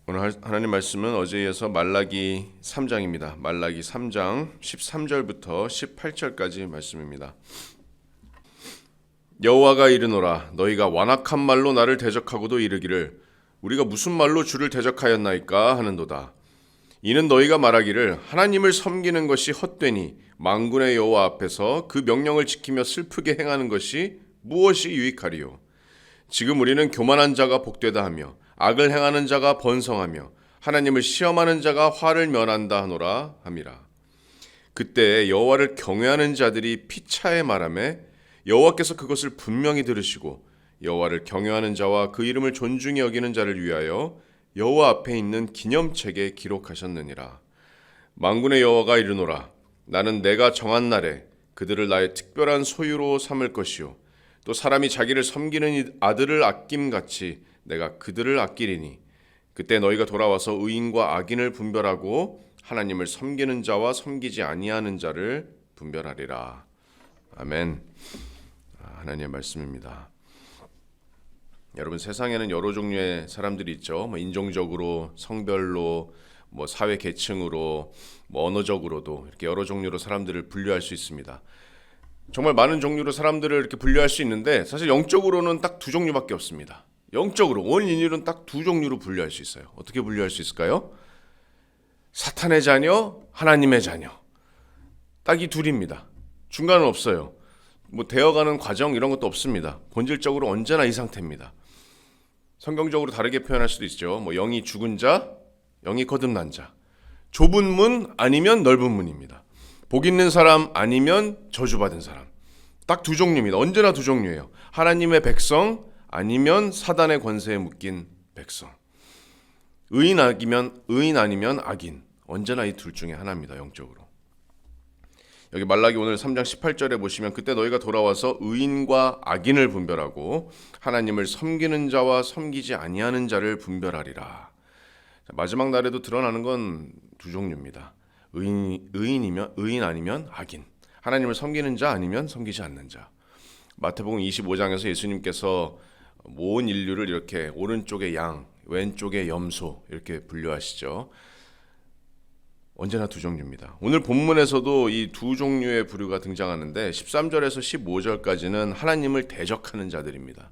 오늘 하나님 말씀은 어제에 이어서 말라기 3장입니다. 말라기 3장 13절부터 18절까지 말씀입니다. 여호와가 이르노라 너희가 완악한 말로 나를 대적하고도 이르기를 우리가 무슨 말로 주를 대적하였나이까 하는도다. 이는 너희가 말하기를 하나님을 섬기는 것이 헛되니 만군의 여호와 앞에서 그 명령을 지키며 슬프게 행하는 것이 무엇이 유익하리요. 지금 우리는 교만한 자가 복되다 하며 악을 행하는 자가 번성하며 하나님을 시험하는 자가 화를 면한다 하노라 함이라. 그때 여호와를 경외하는 자들이 피차에 말하매 여호와께서 그것을 분명히 들으시고 여호와를 경외하는 자와 그 이름을 존중히 여기는 자를 위하여 여호와 앞에 있는 기념책에 기록하셨느니라. 만군의 여호와가 이르노라 나는 내가 정한 날에 그들을 나의 특별한 소유로 삼을 것이요 또 사람이 자기를 섬기는 아들을 아낌같이 내가 그들을 아끼리니 그때 너희가 돌아와서 의인과 악인을 분별하고 하나님을 섬기는 자와 섬기지 아니하는 자를 분별하리라. 아멘. 하나님의 말씀입니다. 여러분, 세상에는 여러 종류의 사람들이 있죠. 인종적으로, 성별로, 사회 계층으로, 언어적으로도 이렇게 여러 종류로 사람들을 분류할 수 있습니다. 정말 많은 종류로 사람들을 이렇게 분류할 수 있는데 사실 영적으로는 딱 두 종류밖에 없습니다. 영적으로 원인율은 딱 두 종류로 분류할 수 있어요. 어떻게 분류할 수 있을까요? 사탄의 자녀, 하나님의 자녀. 딱 이 둘입니다. 중간은 없어요. 되어가는 과정 이런 것도 없습니다. 본질적으로 언제나 이 상태입니다. 성경적으로 다르게 표현할 수도 있죠. 영이 죽은 자, 영이 거듭난 자. 좁은 문 아니면 넓은 문입니다. 복 있는 사람 아니면 저주받은 사람. 딱 두 종류입니다. 언제나 두 종류예요. 하나님의 백성 아니면 사단의 권세에 묶인 백성. 의인 아니면 악인. 언제나 이 둘 중에 하나입니다. 영적으로. 여기 말라기 오늘 3장 18절에 보시면 그때 너희가 돌아와서 의인과 악인을 분별하고 하나님을 섬기는 자와 섬기지 아니하는 자를 분별하리라. 마지막 날에도 드러나는 건 두 종류입니다. 의인 아니면 악인. 하나님을 섬기는 자 아니면 섬기지 않는 자. 마태복음 25장에서 예수님께서 모든 인류를 이렇게 오른쪽에 양, 왼쪽에 염소 이렇게 분류하시죠. 언제나 두 종류입니다. 오늘 본문에서도 이 두 종류의 부류가 등장하는데 13절에서 15절까지는 하나님을 대적하는 자들입니다.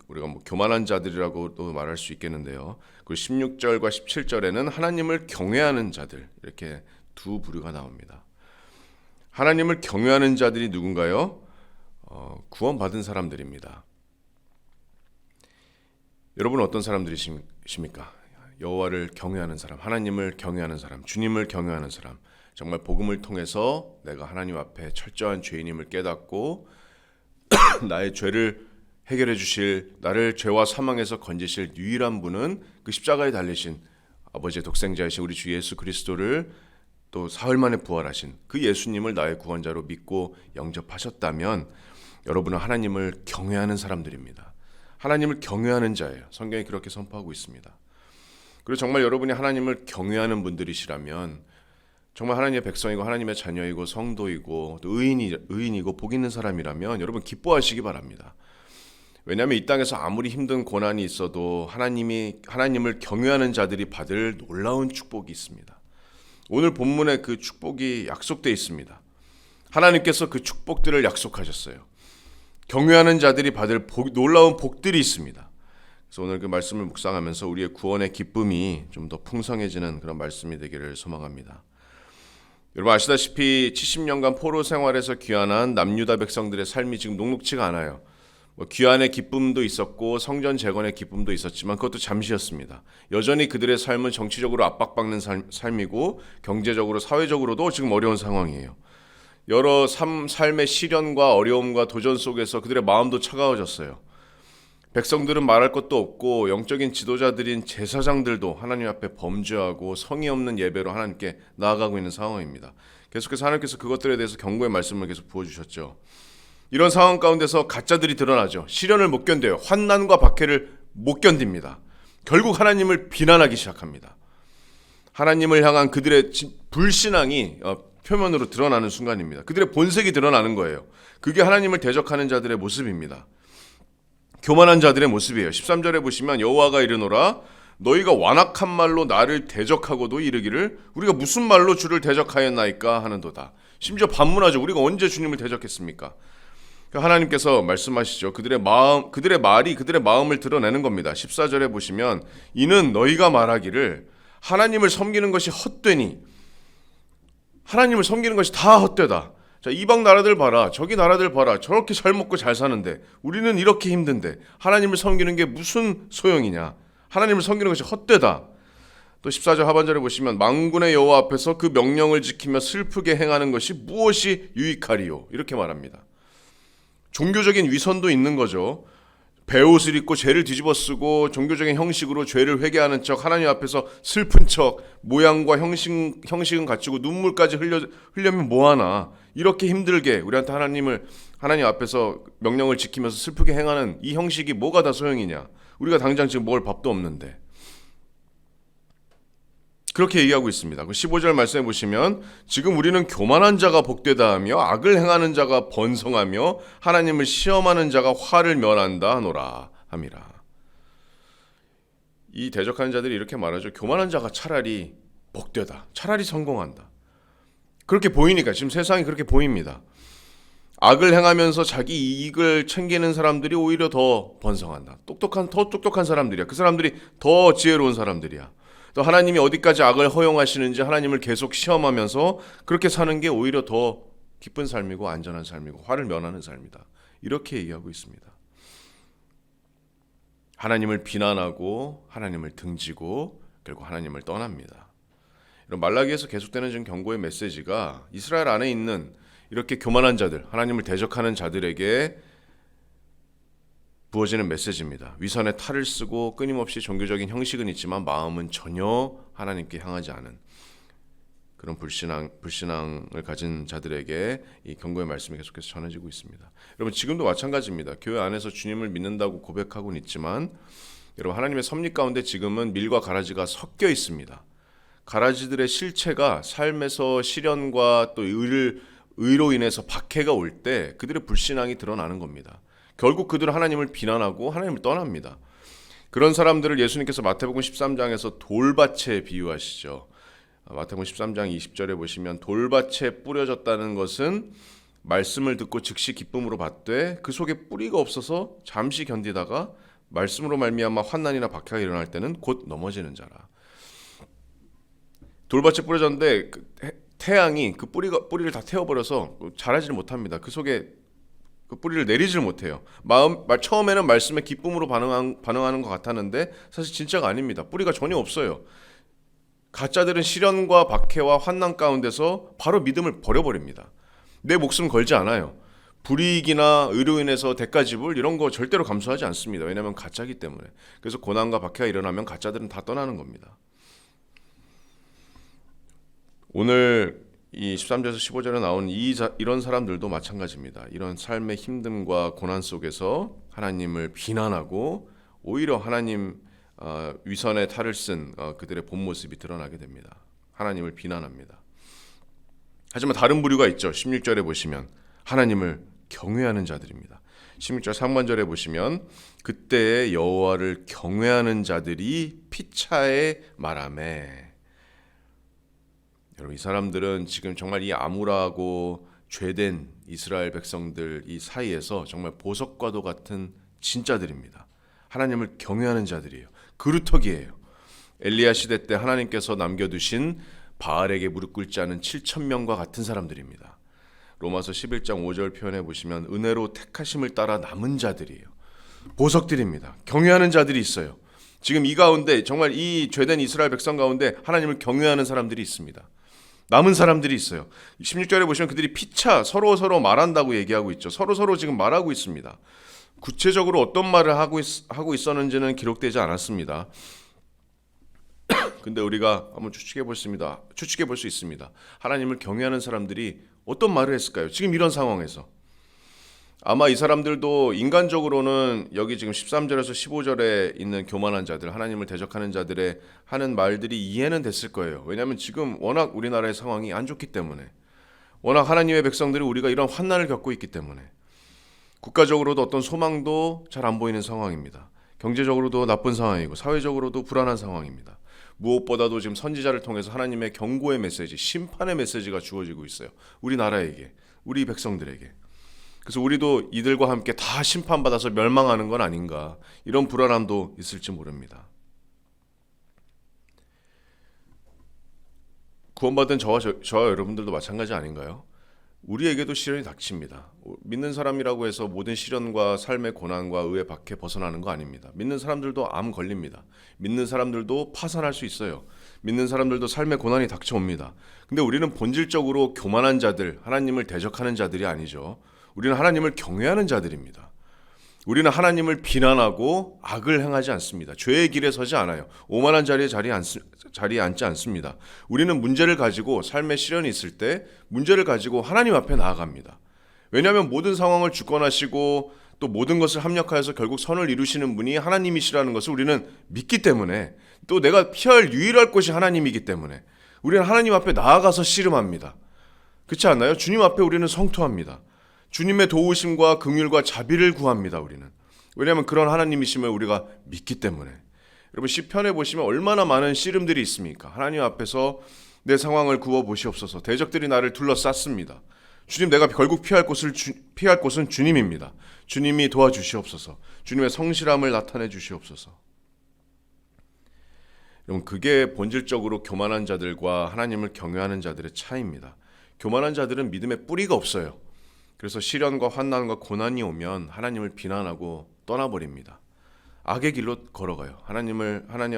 우리가 교만한 자들이라고도 말할 수 있겠는데요. 그리고 16절과 17절에는 하나님을 경외하는 자들 이렇게 두 부류가 나옵니다. 하나님을 경외하는 자들이 누군가요? 구원받은 사람들입니다. 여러분은 어떤 사람들이십니까? 여호와를 경외하는 사람, 하나님을 경외하는 사람, 주님을 경외하는 사람. 정말 복음을 통해서 내가 하나님 앞에 철저한 죄인임을 깨닫고 나의 죄를 해결해 주실, 나를 죄와 사망에서 건지실 유일한 분은 그 십자가에 달리신 아버지의 독생자이신 우리 주 예수 그리스도를 또 사흘 만에 부활하신 그 예수님을 나의 구원자로 믿고 영접하셨다면 여러분은 하나님을 경외하는 사람들입니다. 하나님을 경외하는 자예요. 성경이 그렇게 선포하고 있습니다. 그리고 정말 여러분이 하나님을 경외하는 분들이시라면 정말 하나님의 백성이고 하나님의 자녀이고 성도이고 또 의인이고 복 있는 사람이라면 여러분 기뻐하시기 바랍니다. 왜냐하면 이 땅에서 아무리 힘든 고난이 있어도 하나님을 경외하는 자들이 받을 놀라운 축복이 있습니다. 오늘 본문에 그 축복이 약속되어 있습니다. 하나님께서 그 축복들을 약속하셨어요. 경외하는 자들이 받을 놀라운 복들이 있습니다. 그래서 오늘 그 말씀을 묵상하면서 우리의 구원의 기쁨이 좀 더 풍성해지는 그런 말씀이 되기를 소망합니다. 여러분 아시다시피 70년간 포로 생활에서 귀환한 남유다 백성들의 삶이 지금 녹록지가 않아요. 귀환의 기쁨도 있었고 성전 재건의 기쁨도 있었지만 그것도 잠시였습니다. 여전히 그들의 삶은 정치적으로 압박받는 삶이고 경제적으로 사회적으로도 지금 어려운 상황이에요. 여러 삶의 시련과 어려움과 도전 속에서 그들의 마음도 차가워졌어요. 백성들은 말할 것도 없고 영적인 지도자들인 제사장들도 하나님 앞에 범죄하고 성의 없는 예배로 하나님께 나아가고 있는 상황입니다. 계속해서 하나님께서 그것들에 대해서 경고의 말씀을 계속 부어주셨죠. 이런 상황 가운데서 가짜들이 드러나죠. 시련을 못 견뎌요. 환난과 박해를 못 견딥니다. 결국 하나님을 비난하기 시작합니다. 하나님을 향한 그들의 불신앙이 표면으로 드러나는 순간입니다. 그들의 본색이 드러나는 거예요. 그게 하나님을 대적하는 자들의 모습입니다. 교만한 자들의 모습이에요. 13절에 보시면 여호와가 이르노라 너희가 완악한 말로 나를 대적하고도 이르기를 우리가 무슨 말로 주를 대적하였나이까 하는도다. 심지어 반문하죠. 우리가 언제 주님을 대적했습니까? 하나님께서 말씀하시죠. 그들의 말이 그들의 마음을 드러내는 겁니다. 14절에 보시면 이는 너희가 말하기를 하나님을 섬기는 것이 헛되니 하나님을 섬기는 것이 다 헛되다. 자, 이방 나라들 봐라. 저기 나라들 봐라. 저렇게 잘 먹고 잘 사는데 우리는 이렇게 힘든데 하나님을 섬기는 게 무슨 소용이냐. 하나님을 섬기는 것이 헛되다. 또 14절 하반절에 보시면 만군의 여호와 앞에서 그 명령을 지키며 슬프게 행하는 것이 무엇이 유익하리요. 이렇게 말합니다. 종교적인 위선도 있는 거죠. 베옷을 입고 죄를 뒤집어 쓰고 종교적인 형식으로 죄를 회개하는 척 하나님 앞에서 슬픈 척 모양과 형식은 갖추고 눈물까지 흘려면 뭐하나. 이렇게 힘들게 우리한테 하나님 앞에서 명령을 지키면서 슬프게 행하는 이 형식이 뭐가 다 소용이냐. 우리가 당장 지금 먹을 밥도 없는데. 그렇게 얘기하고 있습니다. 15절 말씀해 보시면 지금 우리는 교만한 자가 복되다 하며 악을 행하는 자가 번성하며 하나님을 시험하는 자가 화를 면한다 하노라 함이라. 이 대적하는 자들이 이렇게 말하죠. 교만한 자가 차라리 복되다. 차라리 성공한다. 그렇게 보이니까 지금 세상이 그렇게 보입니다. 악을 행하면서 자기 이익을 챙기는 사람들이 오히려 더 번성한다. 더 똑똑한 사람들이야. 그 사람들이 더 지혜로운 사람들이야. 또 하나님이 어디까지 악을 허용하시는지 하나님을 계속 시험하면서 그렇게 사는 게 오히려 더 기쁜 삶이고 안전한 삶이고 화를 면하는 삶이다. 이렇게 얘기하고 있습니다. 하나님을 비난하고 하나님을 등지고 결국 하나님을 떠납니다. 이런 말라기에서 계속되는 지금 경고의 메시지가 이스라엘 안에 있는 이렇게 교만한 자들, 하나님을 대적하는 자들에게 부어지는 메시지입니다. 위선의 탈을 쓰고 끊임없이 종교적인 형식은 있지만 마음은 전혀 하나님께 향하지 않은 그런 불신앙을 가진 자들에게 이 경고의 말씀이 계속해서 전해지고 있습니다. 여러분 지금도 마찬가지입니다. 교회 안에서 주님을 믿는다고 고백하고는 있지만 여러분 하나님의 섭리 가운데 지금은 밀과 가라지가 섞여 있습니다. 가라지들의 실체가 삶에서 시련과 또 의로 인해서 박해가 올 때 그들의 불신앙이 드러나는 겁니다. 결국 그들은 하나님을 비난하고 하나님을 떠납니다. 그런 사람들을 예수님께서 마태복음 13장에서 돌밭에 비유하시죠. 마태복음 13장 20절에 보시면 돌밭에 뿌려졌다는 것은 말씀을 듣고 즉시 기쁨으로 받되 그 속에 뿌리가 없어서 잠시 견디다가 말씀으로 말미암아 환난이나 박해가 일어날 때는 곧 넘어지는 자라. 돌밭에 뿌려졌는데 태양이 그 뿌리를 다 태워버려서 자라지를 못합니다. 그 속에 그 뿌리를 내리질 못해요. 처음에는 말씀에 기쁨으로 반응하는 것 같았는데 사실 진짜가 아닙니다. 뿌리가 전혀 없어요. 가짜들은 시련과 박해와 환난 가운데서 바로 믿음을 버려버립니다. 내 목숨 걸지 않아요. 불이익이나 의로 인해서 대가 지불 이런 거 절대로 감수하지 않습니다. 왜냐하면 가짜기 때문에. 그래서 고난과 박해가 일어나면 가짜들은 다 떠나는 겁니다. 오늘 이 13절에서 15절에 나온 이런 사람들도 마찬가지입니다. 이런 삶의 힘듦과 고난 속에서 하나님을 비난하고 오히려 하나님 위선의 탈을 쓴 그들의 본 모습이 드러나게 됩니다. 하나님을 비난합니다. 하지만 다른 부류가 있죠. 16절에 보시면 하나님을 경외하는 자들입니다. 16절 상반절에 보시면 그때의 여호와를 경외하는 자들이 피차에 말하매. 여러분 이 사람들은 지금 정말 이 암울하고 죄된 이스라엘 백성들 이 사이에서 정말 보석과도 같은 진짜들입니다. 하나님을 경외하는 자들이에요. 그루터기예요. 엘리야 시대 때 하나님께서 남겨두신 바알에게 무릎 꿇지 않은 7,000명과 같은 사람들입니다. 로마서 11장 5절 표현해 보시면 은혜로 택하심을 따라 남은 자들이에요. 보석들입니다. 경외하는 자들이 있어요. 지금 이 가운데 정말 이 죄된 이스라엘 백성 가운데 하나님을 경외하는 사람들이 있습니다. 남은 사람들이 있어요. 16절에 보시면 그들이 피차 서로 말한다고 얘기하고 있죠. 서로 지금 말하고 있습니다. 구체적으로 어떤 말을 하고 있었는지는 기록되지 않았습니다. 근데 우리가 한번 추측해 볼 수 있습니다. 하나님을 경외하는 사람들이 어떤 말을 했을까요? 지금 이런 상황에서. 아마 이 사람들도 인간적으로는 여기 지금 13절에서 15절에 있는 교만한 자들, 하나님을 대적하는 자들의 하는 말들이 이해는 됐을 거예요. 왜냐하면 지금 워낙 우리나라의 상황이 안 좋기 때문에, 워낙 하나님의 백성들이 우리가 이런 환난을 겪고 있기 때문에 국가적으로도 어떤 소망도 잘 안 보이는 상황입니다. 경제적으로도 나쁜 상황이고 사회적으로도 불안한 상황입니다. 무엇보다도 지금 선지자를 통해서 하나님의 경고의 메시지, 심판의 메시지가 주어지고 있어요. 우리나라에게, 우리 백성들에게. 그래서 우리도 이들과 함께 다 심판받아서 멸망하는 건 아닌가, 이런 불안함도 있을지 모릅니다. 구원받은 저와 여러분들도 마찬가지 아닌가요? 우리에게도 시련이 닥칩니다. 믿는 사람이라고 해서 모든 시련과 삶의 고난과 의의 박해 벗어나는 거 아닙니다. 믿는 사람들도 암 걸립니다. 믿는 사람들도 파산할 수 있어요. 믿는 사람들도 삶의 고난이 닥쳐옵니다. 근데 우리는 본질적으로 교만한 자들, 하나님을 대적하는 자들이 아니죠. 우리는 하나님을 경외하는 자들입니다. 우리는 하나님을 비난하고 악을 행하지 않습니다. 죄의 길에 서지 않아요. 오만한 자리에 앉지 않습니다. 우리는 문제를 가지고, 삶의 시련이 있을 때 문제를 가지고 하나님 앞에 나아갑니다. 왜냐하면 모든 상황을 주권하시고 또 모든 것을 합력하여서 결국 선을 이루시는 분이 하나님이시라는 것을 우리는 믿기 때문에, 또 내가 피할 유일할 곳이 하나님이기 때문에 우리는 하나님 앞에 나아가서 씨름합니다. 그렇지 않나요? 주님 앞에 우리는 성토합니다. 주님의 도우심과 긍휼과 자비를 구합니다. 우리는. 왜냐하면 그런 하나님이심을 우리가 믿기 때문에. 여러분, 시편에 보시면 얼마나 많은 씨름들이 있습니까? 하나님 앞에서 내 상황을 구워보시옵소서. 대적들이 나를 둘러쌌습니다. 주님, 내가 결국 피할 곳은 주님입니다. 주님이 도와주시옵소서. 주님의 성실함을 나타내 주시옵소서. 여러분, 그게 본질적으로 교만한 자들과 하나님을 경외하는 자들의 차이입니다. 교만한 자들은 믿음의 뿌리가 없어요. 그래서 시련과 환난과 고난이 오면 하나님을 비난하고 떠나버립니다. 악의 길로 걸어가요. 하나님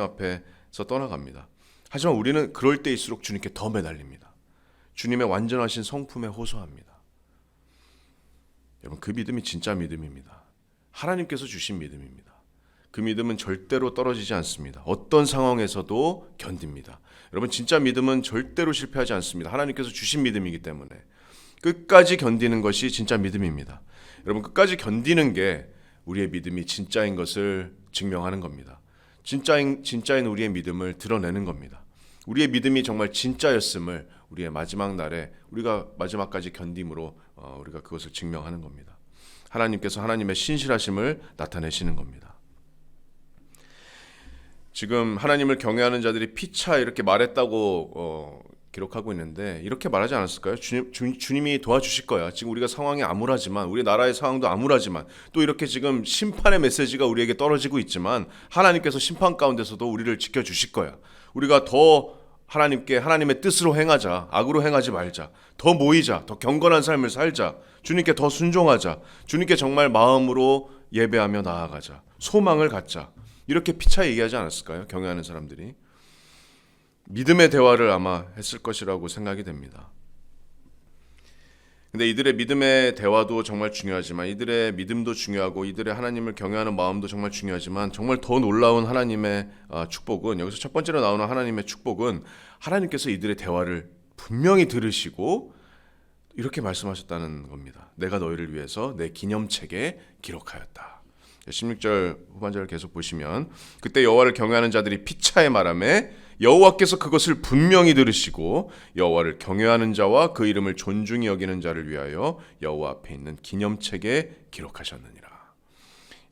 앞에서 떠나갑니다. 하지만 우리는 그럴 때일수록 주님께 더 매달립니다. 주님의 완전하신 성품에 호소합니다. 여러분, 그 믿음이 진짜 믿음입니다. 하나님께서 주신 믿음입니다. 그 믿음은 절대로 떨어지지 않습니다. 어떤 상황에서도 견딥니다. 여러분, 진짜 믿음은 절대로 실패하지 않습니다. 하나님께서 주신 믿음이기 때문에 끝까지 견디는 것이 진짜 믿음입니다. 여러분, 끝까지 견디는 게 우리의 믿음이 진짜인 것을 증명하는 겁니다. 진짜인 우리의 믿음을 드러내는 겁니다. 우리의 믿음이 정말 진짜였음을 우리의 마지막 날에 우리가 마지막까지 견딤으로 우리가 그것을 증명하는 겁니다. 하나님께서 하나님의 신실하심을 나타내시는 겁니다. 지금 하나님을 경외하는 자들이 피차 이렇게 말했다고 기록하고 있는데, 이렇게 말하지 않았을까요? 주님이 도와주실 거야. 지금 우리가 상황이 암울하지만, 우리 나라의 상황도 암울하지만, 또 이렇게 지금 심판의 메시지가 우리에게 떨어지고 있지만 하나님께서 심판 가운데서도 우리를 지켜주실 거야. 우리가 더 하나님의 뜻으로 행하자. 악으로 행하지 말자. 더 모이자. 더 경건한 삶을 살자. 주님께 더 순종하자. 주님께 정말 마음으로 예배하며 나아가자. 소망을 갖자. 이렇게 피차 얘기하지 않았을까요? 경외하는 사람들이. 믿음의 대화를 아마 했을 것이라고 생각이 됩니다. 근데 이들의 믿음의 대화도 정말 중요하지만, 이들의 믿음도 중요하고 이들의 하나님을 경외하는 마음도 정말 중요하지만, 정말 더 놀라운 하나님의 축복은, 여기서 첫 번째로 나오는 하나님의 축복은 하나님께서 이들의 대화를 분명히 들으시고 이렇게 말씀하셨다는 겁니다. 내가 너희를 위해서 내 기념책에 기록하였다. 16절 후반절을 계속 보시면, 그때 여호와를 경외하는 자들이 피차에 말하매 여호와께서 그것을 분명히 들으시고 여호와를 경외하는 자와 그 이름을 존중히 여기는 자를 위하여 여호와 앞에 있는 기념책에 기록하셨느니라.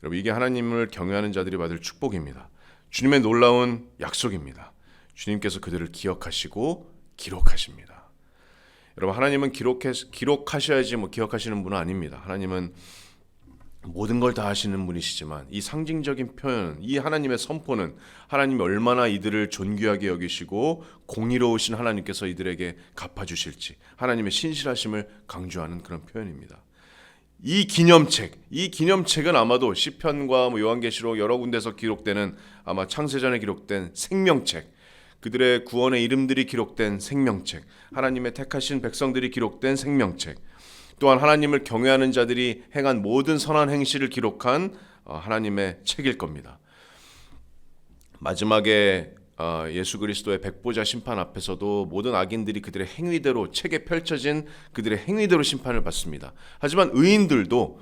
여러분, 이게 하나님을 경외하는 자들이 받을 축복입니다. 주님의 놀라운 약속입니다. 주님께서 그들을 기억하시고 기록하십니다. 여러분, 하나님은 기록하셔야지 기억하시는 분은 아닙니다. 하나님은 모든 걸 다 하시는 분이시지만, 이 상징적인 표현, 이 하나님의 선포는 하나님이 얼마나 이들을 존귀하게 여기시고 공의로우신 하나님께서 이들에게 갚아주실지, 하나님의 신실하심을 강조하는 그런 표현입니다. 이 기념책은 아마도 시편과 요한계시록 여러 군데서 기록되는, 아마 창세전에 기록된 생명책, 그들의 구원의 이름들이 기록된 생명책, 하나님의 택하신 백성들이 기록된 생명책, 또한 하나님을 경외하는 자들이 행한 모든 선한 행실을 기록한 하나님의 책일 겁니다. 마지막에 예수 그리스도의 백보자 심판 앞에서도 모든 악인들이 그들의 행위대로, 책에 펼쳐진 그들의 행위대로 심판을 받습니다. 하지만 의인들도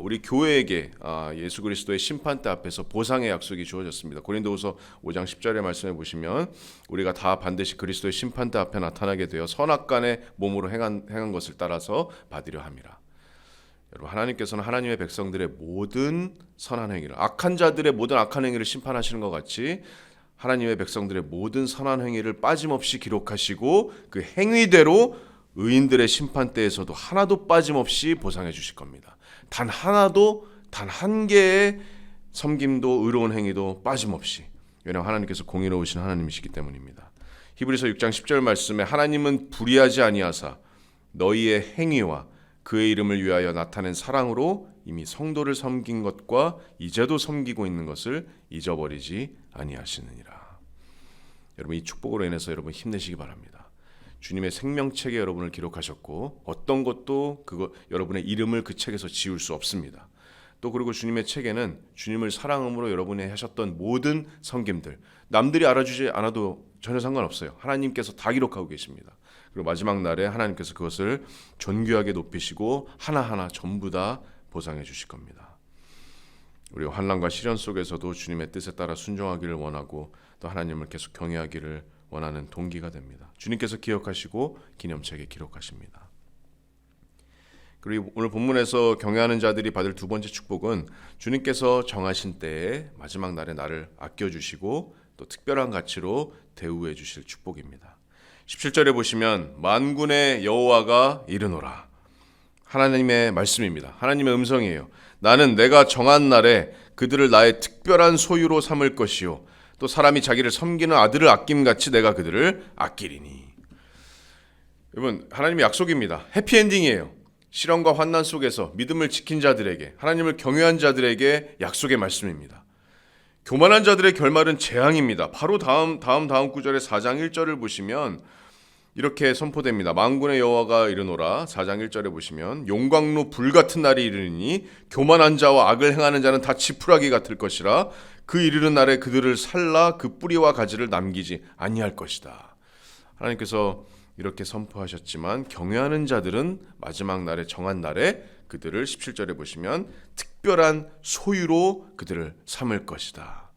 우리 교회에게 예수 그리스도의 심판대 앞에서 보상의 약속이 주어졌습니다. 고린도후서 5장 10절의 말씀에 보시면, 우리가 다 반드시 그리스도의 심판대 앞에 나타나게 되어 선악간의 몸으로 행한 것을 따라서 받으려 함이라. 여러분, 하나님께서는 하나님의 백성들의 모든 선한 행위를, 악한 자들의 모든 악한 행위를 심판하시는 것 같이 하나님의 백성들의 모든 선한 행위를 빠짐없이 기록하시고 그 행위대로 의인들의 심판대에서도 하나도 빠짐없이 보상해 주실 겁니다. 단 하나도, 단 한 개의 섬김도 의로운 행위도 빠짐없이. 왜냐하면 하나님께서 공의로우신 하나님이시기 때문입니다. 히브리서 6장 10절 말씀에 하나님은 불의하지 아니하사 너희의 행위와 그의 이름을 위하여 나타낸 사랑으로 이미 성도를 섬긴 것과 이제도 섬기고 있는 것을 잊어버리지 아니하시느니라. 여러분, 이 축복으로 인해서 여러분 힘내시기 바랍니다. 주님의 생명책에 여러분을 기록하셨고 어떤 것도 여러분의 이름을 그 책에서 지울 수 없습니다. 또 그리고 주님의 책에는 주님을 사랑함으로 여러분이 하셨던 모든 섬김들, 남들이 알아주지 않아도 전혀 상관없어요. 하나님께서 다 기록하고 계십니다. 그리고 마지막 날에 하나님께서 그것을 존귀하게 높이시고 하나하나 전부 다 보상해 주실 겁니다. 우리 환난과 시련 속에서도 주님의 뜻에 따라 순종하기를 원하고 또 하나님을 계속 경외하기를 원하는 동기가 됩니다. 주님께서 기억하시고 기념책에 기록하십니다. 그리고 오늘 본문에서 경외하는 자들이 받을 두 번째 축복은 주님께서 정하신 때에 마지막 날에 나를 아껴주시고 또 특별한 가치로 대우해 주실 축복입니다. 17절에 보시면 만군의 여호와가 이르노라. 하나님의 말씀입니다. 하나님의 음성이에요. 나는 내가 정한 날에 그들을 나의 특별한 소유로 삼을 것이요 또 사람이 자기를 섬기는 아들을 아낌같이 내가 그들을 아끼리니. 여러분, 하나님의 약속입니다. 해피엔딩이에요. 시련과 환난 속에서 믿음을 지킨 자들에게, 하나님을 경외한 자들에게 약속의 말씀입니다. 교만한 자들의 결말은 재앙입니다. 바로 다음 구절의 4장 1절을 보시면 이렇게 선포됩니다. 만군의 여호와가 이르노라. 4장 1절에 보시면 용광로 불같은 날이 이르니 교만한 자와 악을 행하는 자는 다 지푸라기 같을 것이라. 그 이르는 날에 그들을 살라 그 뿌리와 가지를 남기지 아니할 것이다. 하나님께서 이렇게 선포하셨지만 경외하는 자들은 마지막 날에 정한 날에 그들을 17절에 보시면 특별한 소유로 그들을 삼을 것이다.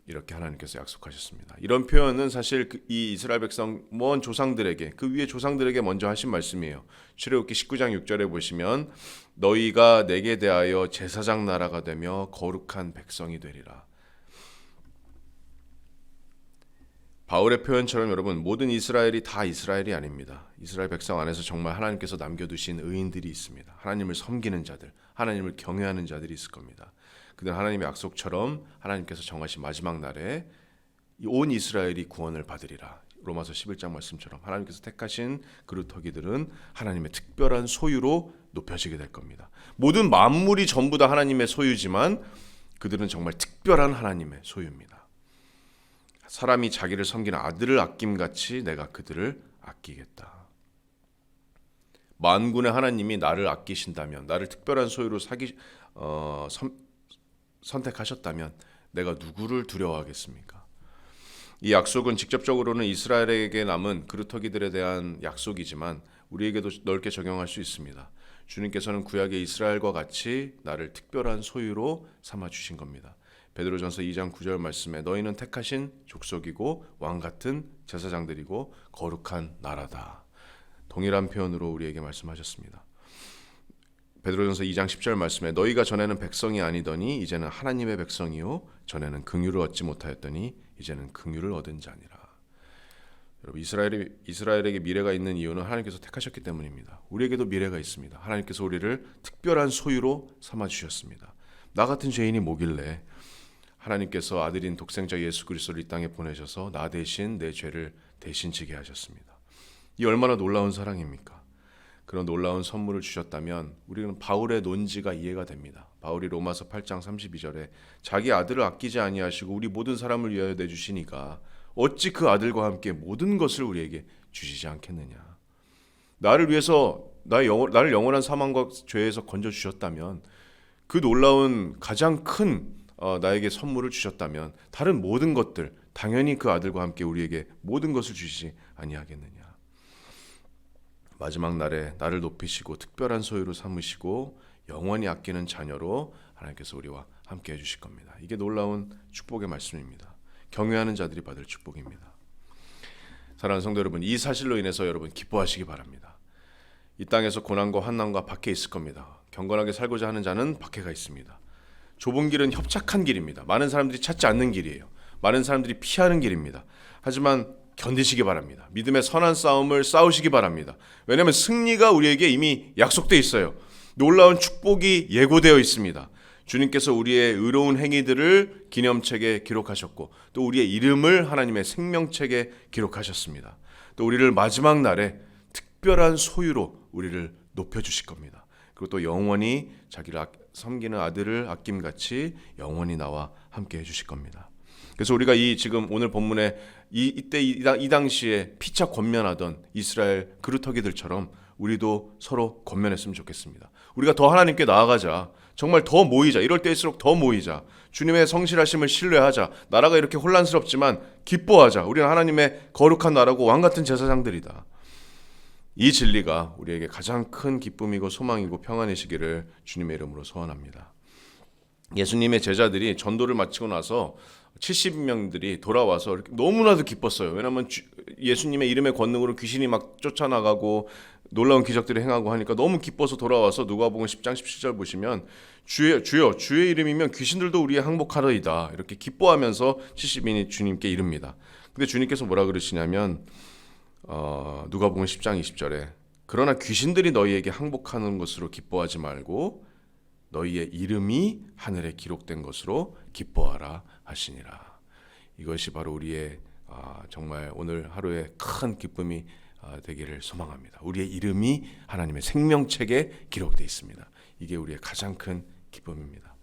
이렇게 하나님께서 약속하셨습니다. 이런 표현은 사실 이 이스라엘 백성 먼 조상들에게, 그 위에 조상들에게 먼저 하신 말씀이에요. 출애굽기 19장 6절에 보시면 너희가 내게 대하여 제사장 나라가 되며 거룩한 백성이 되리라. 바울의 표현처럼 여러분, 모든 이스라엘이 다 이스라엘이 아닙니다. 이스라엘 백성 안에서 정말 하나님께서 남겨두신 의인들이 있습니다. 하나님을 섬기는 자들, 하나님을 경외하는 자들이 있을 겁니다. 그들은 하나님의 약속처럼 하나님께서 정하신 마지막 날에 온 이스라엘이 구원을 받으리라. 로마서 11장 말씀처럼 하나님께서 택하신 그루터기들은 하나님의 특별한 소유로 높여지게 될 겁니다. 모든 만물이 전부 다 하나님의 소유지만 그들은 정말 특별한 하나님의 소유입니다. 사람이 자기를 섬기는 아들을 아낌같이 내가 그들을 아끼겠다. 만군의 하나님이 나를 아끼신다면, 나를 특별한 소유로 선택하셨다면 내가 누구를 두려워하겠습니까? 이 약속은 직접적으로는 이스라엘에게 남은 그루터기들에 대한 약속이지만 우리에게도 넓게 적용할 수 있습니다. 주님께서는 구약의 이스라엘과 같이 나를 특별한 소유로 삼아주신 겁니다. 베드로전서 2장 9절 말씀에 너희는 택하신 족속이고 왕같은 제사장들이고 거룩한 나라다. 동일한 표현으로 우리에게 말씀하셨습니다. 베드로전서 2장 10절 말씀에 너희가 전에는 백성이 아니더니 이제는 하나님의 백성이요 전에는 긍휼을 얻지 못하였더니 이제는 긍휼을 얻은 자니라. 여러분, 이스라엘에게 미래가 있는 이유는 하나님께서 택하셨기 때문입니다. 우리에게도 미래가 있습니다. 하나님께서 우리를 특별한 소유로 삼아 주셨습니다. 나 같은 죄인이 뭐길래 하나님께서 아들인 독생자 예수 그리스도를 이 땅에 보내셔서 나 대신 내 죄를 대신 지게 하셨습니다. 이 얼마나 놀라운 사랑입니까? 그런 놀라운 선물을 주셨다면 우리는 바울의 논지가 이해가 됩니다. 바울이 로마서 8장 32절에 자기 아들을 아끼지 아니하시고 우리 모든 사람을 위하여 내주시니까 어찌 그 아들과 함께 모든 것을 우리에게 주시지 않겠느냐. 나를 위해서 나를 영원한 사망과 죄에서 건져주셨다면, 그 놀라운 가장 큰 나에게 선물을 주셨다면 다른 모든 것들, 당연히 그 아들과 함께 우리에게 모든 것을 주시지 아니하겠느냐. 마지막 날에 나를 높이시고 특별한 소유로 삼으시고 영원히 아끼는 자녀로 하나님께서 우리와 함께 해주실 겁니다. 이게 놀라운 축복의 말씀입니다. 경외하는 자들이 받을 축복입니다. 사랑하는 성도 여러분, 이 사실로 인해서 여러분 기뻐하시기 바랍니다. 이 땅에서 고난과 환난과 박해 있을 겁니다. 경건하게 살고자 하는 자는 박해가 있습니다. 좁은 길은 협착한 길입니다. 많은 사람들이 찾지 않는 길이에요. 많은 사람들이 피하는 길입니다. 하지만 견디시기 바랍니다. 믿음의 선한 싸움을 싸우시기 바랍니다. 왜냐하면 승리가 우리에게 이미 약속되어 있어요. 놀라운 축복이 예고되어 있습니다. 주님께서 우리의 의로운 행위들을 기념책에 기록하셨고 또 우리의 이름을 하나님의 생명책에 기록하셨습니다. 또 우리를 마지막 날에 특별한 소유로 우리를 높여주실 겁니다. 그리고 또 영원히 자기를 섬기는 아들을 아낌같이 영원히 나와 함께 해주실 겁니다. 그래서 우리가 이 지금 오늘 본문에 이때 이 당시에 피차 권면하던 이스라엘 그루터기들처럼 우리도 서로 권면했으면 좋겠습니다. 우리가 더 하나님께 나아가자. 정말 더 모이자. 이럴 때일수록 더 모이자. 주님의 성실하심을 신뢰하자. 나라가 이렇게 혼란스럽지만 기뻐하자. 우리는 하나님의 거룩한 나라고 왕같은 제사장들이다. 이 진리가 우리에게 가장 큰 기쁨이고 소망이고 평안이시기를 주님의 이름으로 소원합니다. 예수님의 제자들이 전도를 마치고 나서 70명들이 돌아와서 이렇게 너무나도 기뻤어요. 왜냐하면 예수님의 이름의 권능으로 귀신이 막 쫓아나가고 놀라운 기적들을 행하고 하니까 너무 기뻐서 돌아와서 누가복음 10장 17절 보시면 주여 주의 이름이면 귀신들도 우리의 항복하리이다. 이렇게 기뻐하면서 70인이 주님께 이릅니다. 근데 주님께서 뭐라 그러시냐면 누가복음 10장 20절에 그러나 귀신들이 너희에게 항복하는 것으로 기뻐하지 말고 너희의 이름이 하늘에 기록된 것으로 기뻐하라 하시니라. 이것이 바로 우리의 정말 오늘 하루의 큰 기쁨이 되기를 소망합니다. 우리의 이름이 하나님의 생명책에 기록되어 있습니다. 이게 우리의 가장 큰 기쁨입니다.